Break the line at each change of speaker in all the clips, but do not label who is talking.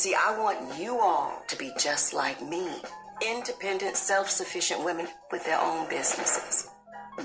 See, I want you all to be just like me. Independent, self-sufficient women with their own businesses.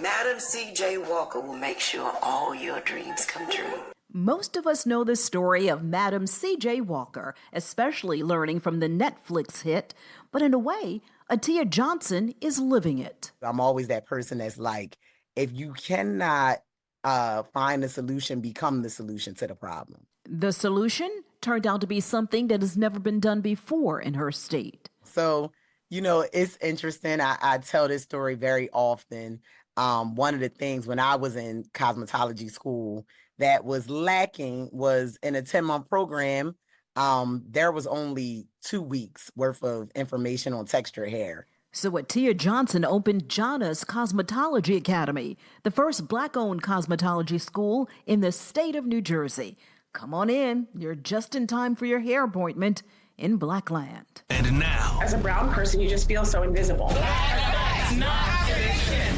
Madam C.J. Walker will make sure all your dreams come true.
Most of us know the story of Madam C.J. Walker, especially learning from the Netflix hit. But in a way, Atiya Johnson is living it.
I'm always that person that's like, if you cannot find a solution, become the solution to the problem.
The solution turned out to be something that has never been done before in her state.
So, it's interesting. I tell this story very often. One of the things when I was in cosmetology school that was lacking was in a 10-month program. There was only 2 weeks worth of information on textured hair.
So Atiya Johnson opened Janas Cosmetology Academy, the first Black-owned cosmetology school in the state of New Jersey. Come on in. You're just in time for your hair appointment in Blackland.
And now,
as a brown person, you just feel so invisible.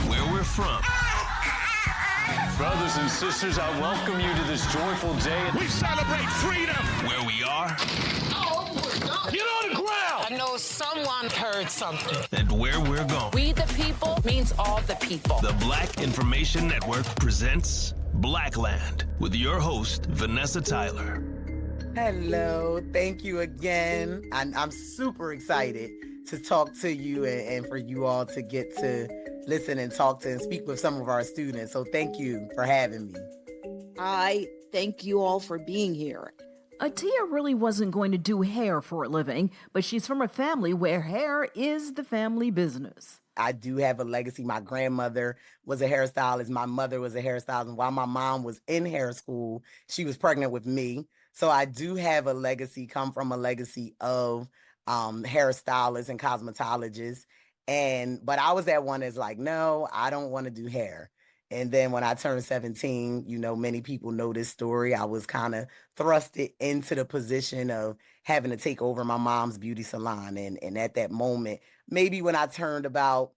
Where we're from.
Brothers and sisters, I welcome you to this joyful day.
We celebrate freedom. Where we are.
Get on the ground!
I know someone heard something.
And where we're going.
We the people means all the people.
The Black Information Network presents Blackland with your host, Vanessa Tyler.
Hello, thank you again. I'm super excited to talk to you and for you all to get to listen and talk to and speak with some of our students. So thank you for having me.
I thank you all for being here.
Atiya really wasn't going to do hair for a living, but she's from a family where hair is the family business.
I do have a legacy. My grandmother was a hairstylist. My mother was a hairstylist. And while my mom was in hair school, she was pregnant with me. So I do have a legacy, come from a legacy of hairstylists and cosmetologists. But I was that one that's like, no, I don't want to do hair. And then when I turned 17, many people know this story. I was kind of thrusted into the position of having to take over my mom's beauty salon. And at that moment, maybe when I turned about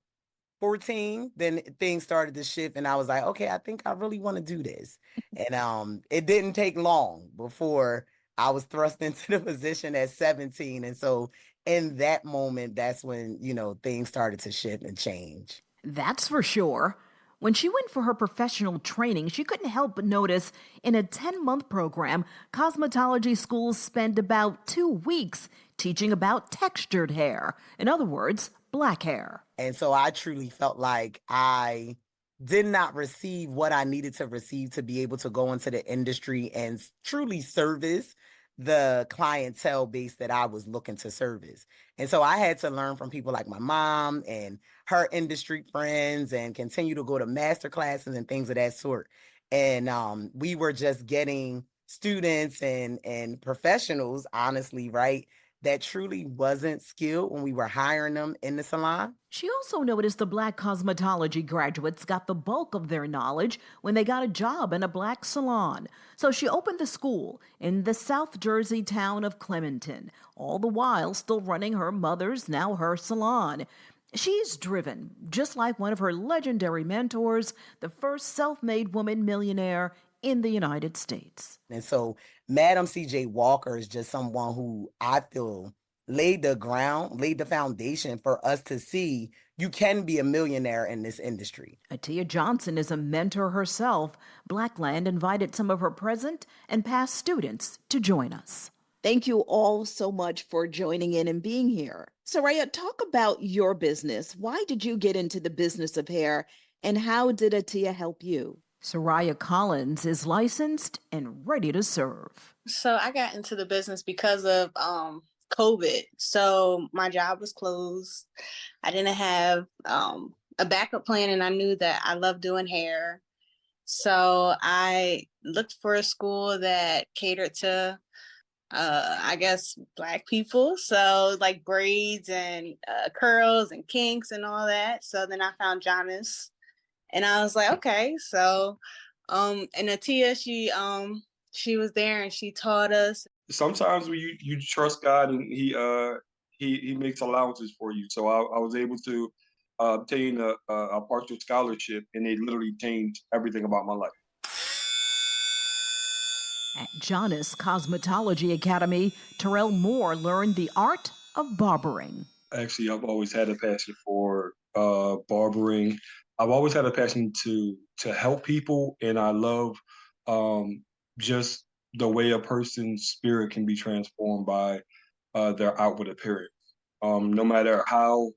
14, then things started to shift. And I was like, okay, I think I really want to do this. And it didn't take long before I was thrust into the position at 17. And so in that moment, that's when, things started to shift and change.
That's for sure. When she went for her professional training, she couldn't help but notice in a 10-month program, cosmetology schools spend about 2 weeks teaching about textured hair. In other words, black hair.
And so I truly felt like I did not receive what I needed to receive to be able to go into the industry and truly service the clientele base that I was looking to service. And so I had to learn from people like my mom and her industry friends and continue to go to master classes and things of that sort. And we were just getting students and professionals, honestly, right, that truly wasn't skilled when we were hiring them in the salon.
She also noticed the Black cosmetology graduates got the bulk of their knowledge when they got a job in a Black salon. So she opened the school in the South Jersey town of Clementon, all the while still running her mother's, now her salon. She's driven, just like one of her legendary mentors, the first self-made woman millionaire in the United States.
And so Madam C.J. Walker is just someone who I feel laid the foundation for us to see you can be a millionaire in this industry.
Atiya Johnson is a mentor herself. Blackland invited some of her present and past students to join us.
Thank you all so much for joining in and being here. Soraya, talk about your business. Why did you get into the business of hair, and how did Atiya help you?
Soraya Collins is licensed and ready to serve.
So I got into the business because of COVID. So my job was closed. I didn't have a backup plan, and I knew that I love doing hair. So I looked for a school that catered to, I guess, Black people. So like braids and curls and kinks and all that. So then I found Janas. And I was like, okay, so, and Atiya, she was there and she taught us.
Sometimes when you trust God and he makes allowances for you. So I was able to obtain a partial scholarship, and it literally changed everything about my life.
At Janas Cosmetology Academy, Terrell Moore learned the art of barbering.
Actually, I've always had a passion for barbering. I've always had a passion to help people, and I love just the way a person's spirit can be transformed by their outward appearance. No matter how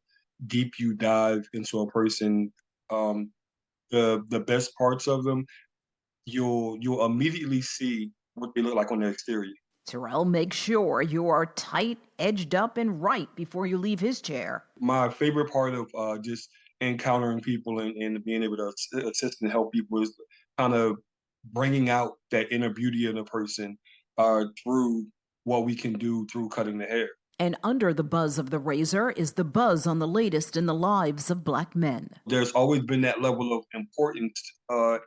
deep you dive into a person, the best parts of them, you'll immediately see what they look like on the exterior.
Terrell makes sure you are tight, edged up, and right before you leave his chair.
My favorite part of just encountering people and being able to assist and help people is kind of bringing out that inner beauty in a person through what we can do through cutting the hair.
And under the buzz of the razor is the buzz on the latest in the lives of Black men.
There's always been that level of importance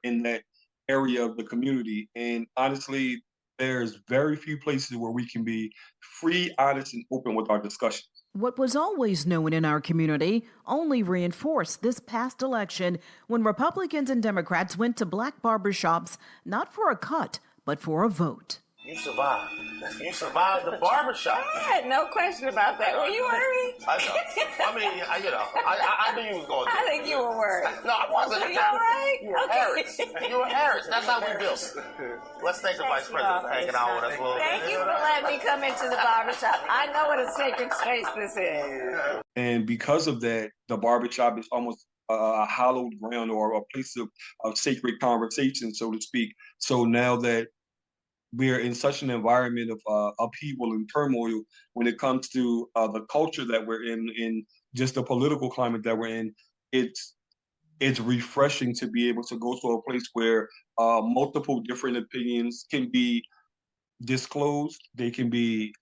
in that area of the community. And honestly, there's very few places where we can be free, honest, and open with our discussions.
What was always known in our community only reinforced this past election when Republicans and Democrats went to Black barbershops not for a cut, but for a vote.
You survived. You survived the barbershop.
Yeah, no question about that. Were you worried?
I know. I mean, I knew you was going to.
I think you were worried.
No, I wasn't.
You all right?
You were Harris. You were Harris. That's how we built. Let's thank the Vice President for hanging out with us.
Thank you for letting me come into the barbershop. I know what a sacred space this is.
And because of that, the barbershop is almost a hallowed ground or a place of sacred conversation, so to speak. So now that we're in such an environment of upheaval and turmoil when it comes to the culture that we're in just the political climate that we're in, it's refreshing to be able to go to a place where multiple different opinions can be disclosed. They can be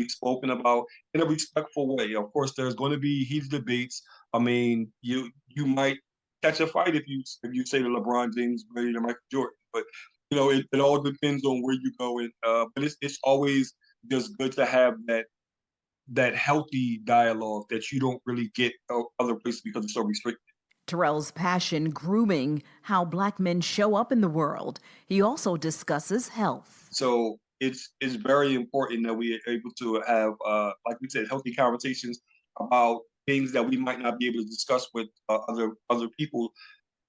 spoken about in a respectful way. Of course, there's going to be heated debates. I mean, you might catch a fight if you say to LeBron James, Brady, or Michael Jordan, but you know, it all depends on where you go. And but it's always just good to have that healthy dialogue that you don't really get other places because it's so restricted.
Terrell's passion grooming how Black men show up in the world. He also discusses health.
So it's very important that we are able to have, like we said, healthy conversations about things that we might not be able to discuss with other people,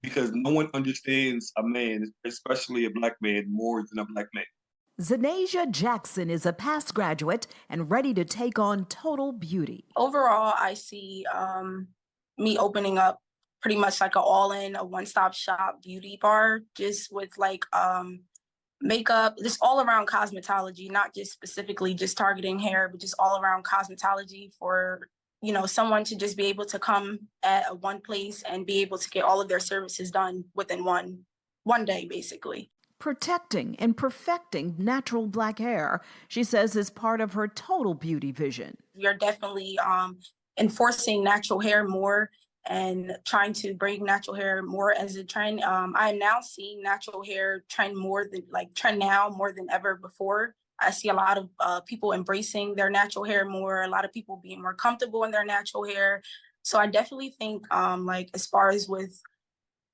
because no one understands a man, especially a Black man, more than a Black man.
Zanasia Jackson is a past graduate and ready to take on total beauty.
Overall, I see me opening up pretty much like a one-stop shop beauty bar, just with like makeup, just all around cosmetology, not just specifically just targeting hair, but just all around cosmetology for, you know, someone to just be able to come at one place and be able to get all of their services done within one day, basically.
Protecting and perfecting natural Black hair, she says, is part of her total beauty vision.
We are definitely enforcing natural hair more and trying to bring natural hair more as a trend. I am now seeing natural hair trend more than ever before. I see a lot of people embracing their natural hair more, a lot of people being more comfortable in their natural hair. So I definitely think as far as with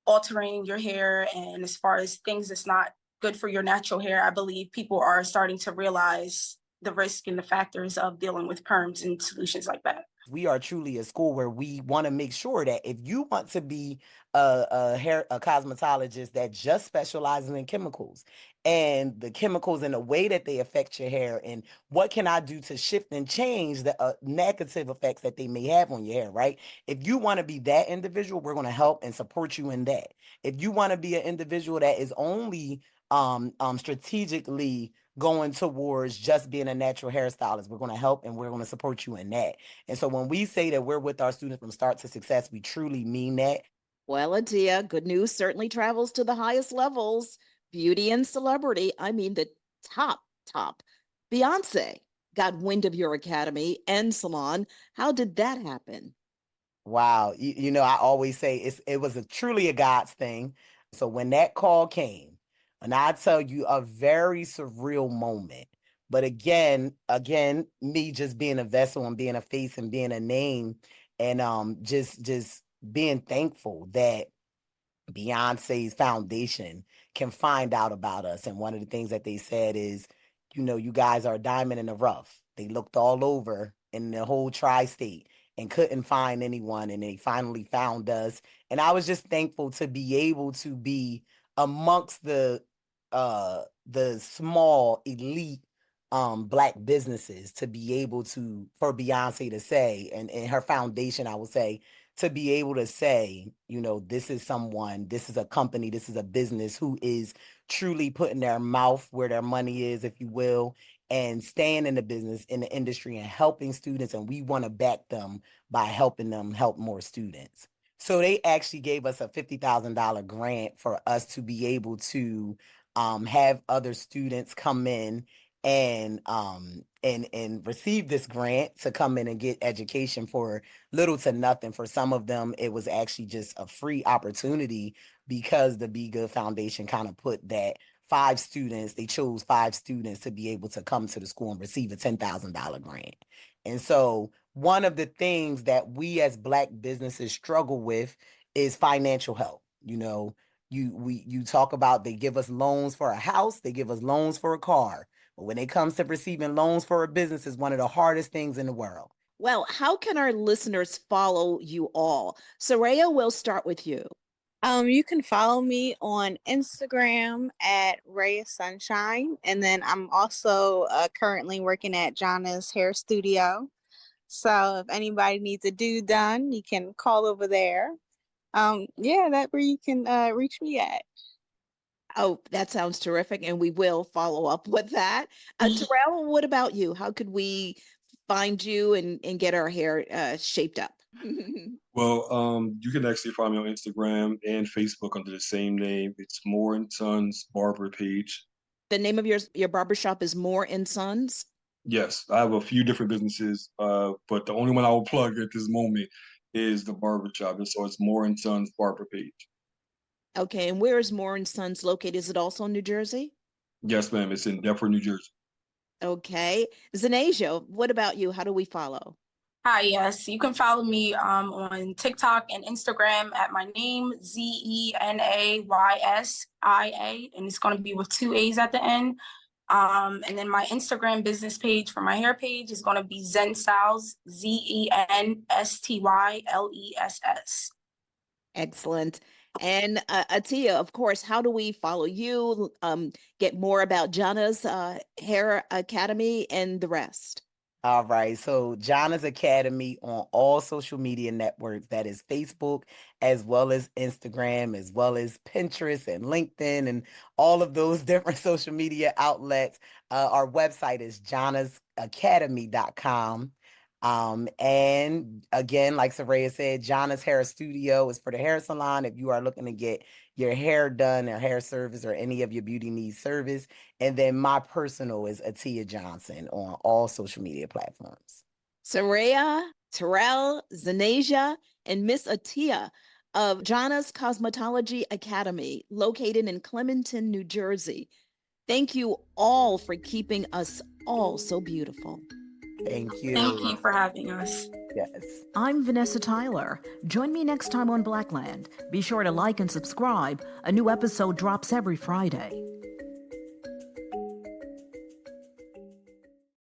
altering your hair and as far as things that's not good for your natural hair, I believe people are starting to realize the risk and the factors of dealing with perms and solutions like that.
We are truly a school where we want to make sure that if you want to be a cosmetologist that just specializes in chemicals and the chemicals and the way that they affect your hair and what can I do to shift and change the negative effects that they may have on your hair, right? If you want to be that individual, we're going to help and support you in that. If you want to be an individual that is only strategically going towards just being a natural hairstylist, we're going to help and we're going to support you in that. And so when we say that we're with our students from start to success, we truly mean that.
Well, Atiya, good news certainly travels to the highest levels. Beauty and celebrity, I mean the top. Beyonce got wind of your academy and salon. How did that happen?
Wow. You know, I always say it was truly a God's thing. So when that call came, and I tell you, a very surreal moment. But again, me just being a vessel and being a face and being a name and just being thankful that Beyonce's foundation can find out about us. And one of the things that they said is, you guys are a diamond in the rough. They looked all over in the whole tri-state and couldn't find anyone, and they finally found us. And I was just thankful to be able to be amongst the small elite Black businesses, to be able for Beyonce to say, and her foundation, I would say, to be able to say, this is someone, this is a company, this is a business who is truly putting their mouth where their money is, if you will, and staying in the business, in the industry, and helping students. And we want to back them by helping them help more students. So they actually gave us a $50,000 grant for us to be able to have other students come in and receive this grant to come in and get education for little to nothing. For some of them, it was actually just a free opportunity, because the Be Good Foundation kind of put that they chose 5 students to be able to come to the school and receive a $10,000 grant. And so one of the things that we as Black businesses struggle with is financial help. You talk about, they give us loans for a house, they give us loans for a car. But when it comes to receiving loans for a business, is one of the hardest things in the world.
Well, how can our listeners follow you all? Soraya, we'll start with you.
You can follow me on Instagram at Ray of Sunshine. And then I'm also currently working at Janas Hair Studio. So if anybody needs a do done, you can call over there. That's where you can reach me at.
Oh, that sounds terrific. And we will follow up with that. Terrell, what about you? How could we find you and get our hair shaped up?
Well, you can actually find me on Instagram and Facebook under the same name. It's Moore and Sons Barber page.
The name of your barbershop is Moore and Sons?
Yes, I have a few different businesses, but the only one I will plug at this moment is the barbershop. And so it's Moore and Sons Barber page.
Okay, and where is Moore and Sons located? Is it also in New Jersey?
Yes, ma'am. It's in Deptford, New Jersey.
Okay. Zanasia, what about you? How do we follow?
Hi, yes. You can follow me on TikTok and Instagram at my name, ZENAYSIA, and it's going to be with 2 A's at the end. And then my Instagram business page for my hair page is going to be Zen Styles, ZENSTYLESS.
Excellent. And Atiya, of course, how do we follow you, get more about Janas Hair Academy and the rest?
All right. So Janas Academy on all social media networks, that is Facebook, as well as Instagram, as well as Pinterest and LinkedIn and all of those different social media outlets. Our website is janasacademy.com. And again, like Soraya said, Janas Hair Studio is for the hair salon. If you are looking to get your hair done or hair service or any of your beauty needs service. And then my personal is Atiya Johnson on all social media platforms.
Soraya, Terrell, Zanasia, and Miss Atiya of Janas Cosmetology Academy, located in Clementon, New Jersey. Thank you all for keeping us all so beautiful.
Thank you.
Thank you for having us.
Yes.
I'm Vanessa Tyler. Join me next time on Blackland. Be sure to like and subscribe. A new episode drops every Friday.